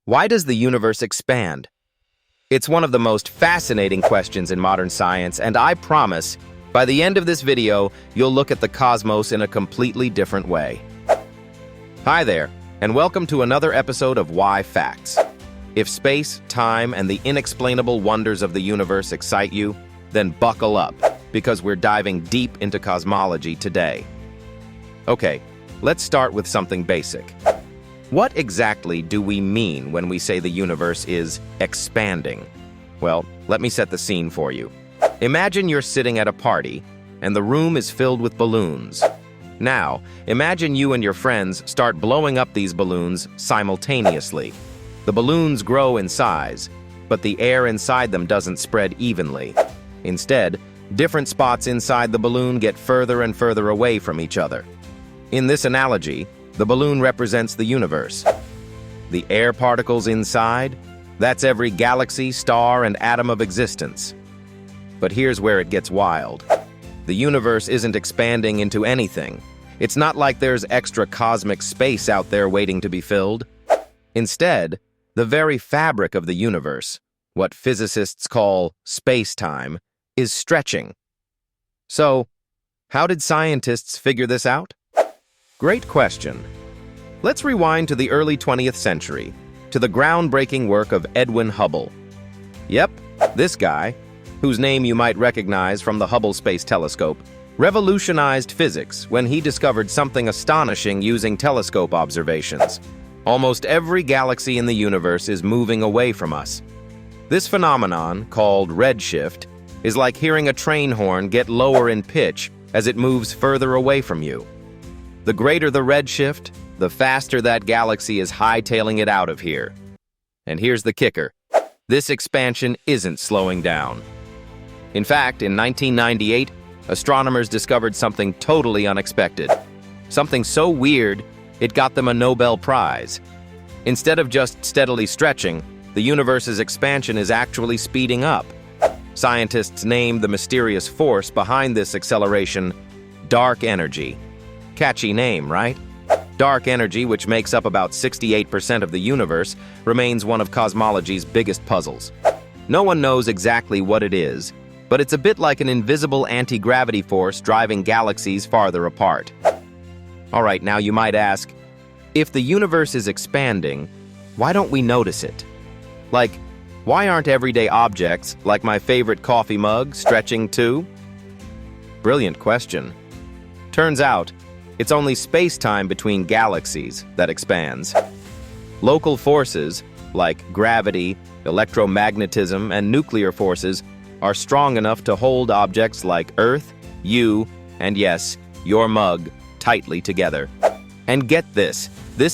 Why does the universe expand? It's one of the most fascinating questions in modern science, and I promise, by the end of this video, you'll look at the cosmos in a completely different way. Hi there, and welcome to another episode of Why Facts. If space, time, and the inexplainable wonders of the universe excite you, then buckle up, because we're diving deep into cosmology today. Okay, let's start with something basic. What exactly do we mean when we say the universe is expanding? Well, let me set the scene for you. Imagine you're sitting at a party, and the room is filled with balloons. Now, imagine you and your friends start blowing up these balloons simultaneously. The balloons grow in size, but the air inside them doesn't spread evenly. Instead, different spots inside the balloon get further and further away from each other. In this analogy, the balloon represents the universe. The air particles inside, that's every galaxy, star, and atom of existence. But here's where it gets wild. The universe isn't expanding into anything. It's not like there's extra cosmic space out there waiting to be filled. Instead, the very fabric of the universe, what physicists call space-time, is stretching. So, how did scientists figure this out? Great question. Let's rewind to the early 20th century, to the groundbreaking work of Edwin Hubble. Yep, this guy, whose name you might recognize from the Hubble Space Telescope, revolutionized physics when he discovered something astonishing using telescope observations. Almost every galaxy in the universe is moving away from us. This phenomenon, called redshift, is like hearing a train horn get lower in pitch as it moves further away from you. The greater the redshift, the faster that galaxy is hightailing it out of here. And here's the kicker. This expansion isn't slowing down. In fact, in 1998, astronomers discovered something totally unexpected. Something so weird, it got them a Nobel Prize. Instead of just steadily stretching, the universe's expansion is actually speeding up. Scientists named the mysterious force behind this acceleration dark energy. Catchy name, right? Dark energy, which makes up about 68% of the universe, remains one of cosmology's biggest puzzles. No one knows exactly what it is, but it's a bit like an invisible anti-gravity force driving galaxies farther apart. All right, now you might ask, if the universe is expanding, why don't we notice it? Like, why aren't everyday objects, like my favorite coffee mug, stretching too? Brilliant question. Turns out, it's only space-time between galaxies that expands. Local forces, like gravity, electromagnetism, and nuclear forces, are strong enough to hold objects like Earth, you, and yes, your mug, tightly together. And get this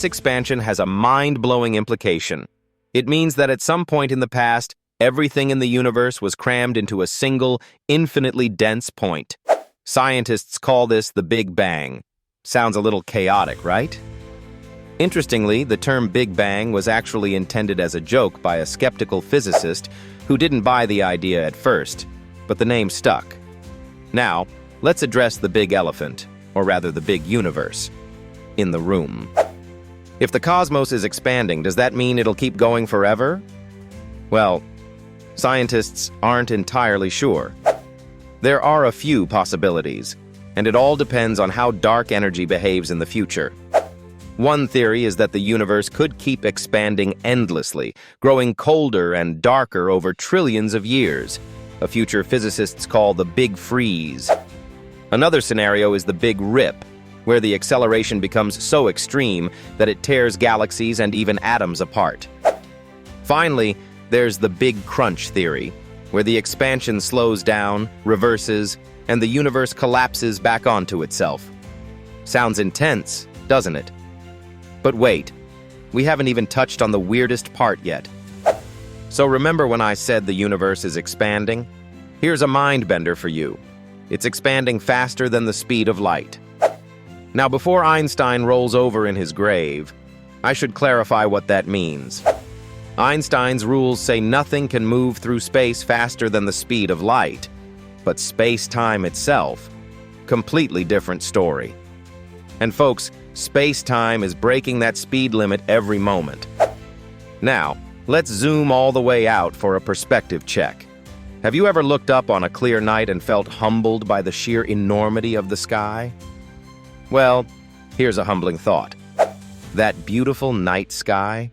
expansion has a mind-blowing implication. It means that at some point in the past, everything in the universe was crammed into a single, infinitely dense point. Scientists call this the Big Bang. Sounds a little chaotic, right? Interestingly, the term Big Bang was actually intended as a joke by a skeptical physicist who didn't buy the idea at first, but the name stuck. Now, let's address the big elephant, or rather the big universe, in the room. If the cosmos is expanding, does that mean it'll keep going forever? Well, scientists aren't entirely sure. There are a few possibilities, and it all depends on how dark energy behaves in the future. One theory is that the universe could keep expanding endlessly, growing colder and darker over trillions of years, a future physicists call the Big Freeze. Another scenario is the Big Rip, where the acceleration becomes so extreme that it tears galaxies and even atoms apart. Finally, there's the Big Crunch theory, where the expansion slows down, reverses, and the universe collapses back onto itself. Sounds intense, doesn't it? But wait, we haven't even touched on the weirdest part yet. So remember when I said the universe is expanding? Here's a mind-bender for you. It's expanding faster than the speed of light. Now, before Einstein rolls over in his grave, I should clarify what that means. Einstein's rules say nothing can move through space faster than the speed of light, but space-time itself, completely different story. And folks, space-time is breaking that speed limit every moment. Now, let's zoom all the way out for a perspective check. Have you ever looked up on a clear night and felt humbled by the sheer enormity of the sky? Well, here's a humbling thought. That beautiful night sky?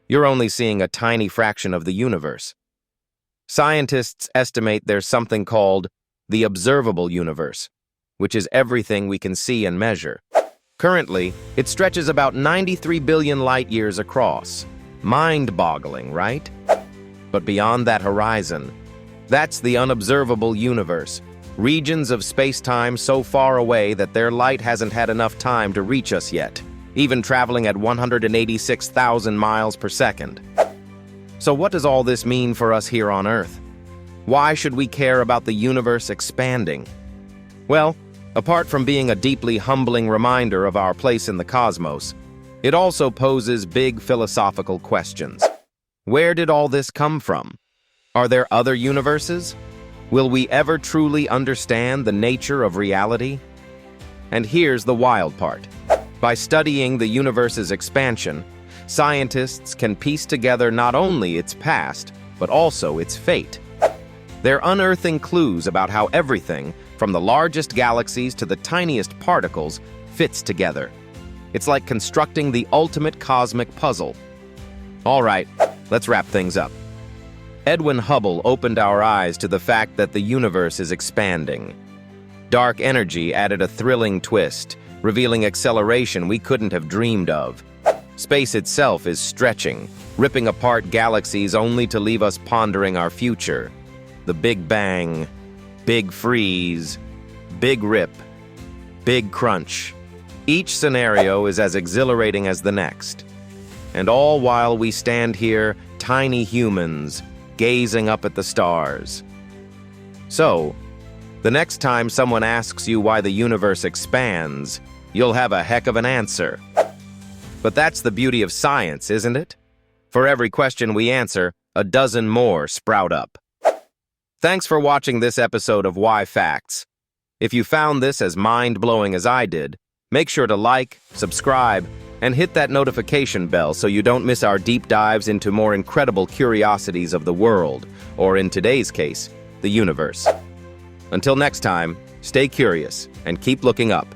You're only seeing a tiny fraction of the universe. Scientists estimate there's something called the observable universe, which is everything we can see and measure. Currently, it stretches about 93 billion light-years across. Mind-boggling, right? But beyond that horizon, that's the unobservable universe, regions of space-time so far away that their light hasn't had enough time to reach us yet, even traveling at 186,000 miles per second. So what does all this mean for us here on Earth? Why should we care about the universe expanding? Well, apart from being a deeply humbling reminder of our place in the cosmos, it also poses big philosophical questions. Where did all this come from? Are there other universes? Will we ever truly understand the nature of reality? And here's the wild part. By studying the universe's expansion, scientists can piece together not only its past, but also its fate. They're unearthing clues about how everything, from the largest galaxies to the tiniest particles, fits together. It's like constructing the ultimate cosmic puzzle. All right, let's wrap things up. Edwin Hubble opened our eyes to the fact that the universe is expanding. Dark energy added a thrilling twist, revealing acceleration we couldn't have dreamed of. Space itself is stretching, ripping apart galaxies only to leave us pondering our future. The Big Bang, Big Freeze, Big Rip, Big Crunch. Each scenario is as exhilarating as the next. And all while we stand here, tiny humans, gazing up at the stars. So, the next time someone asks you why the universe expands, you'll have a heck of an answer. But that's the beauty of science, isn't it? For every question we answer, a dozen more sprout up. Thanks for watching this episode of Why Facts. If you found this as mind-blowing as I did, make sure to like, subscribe, and hit that notification bell so you don't miss our deep dives into more incredible curiosities of the world, or in today's case, the universe. Until next time, stay curious and keep looking up.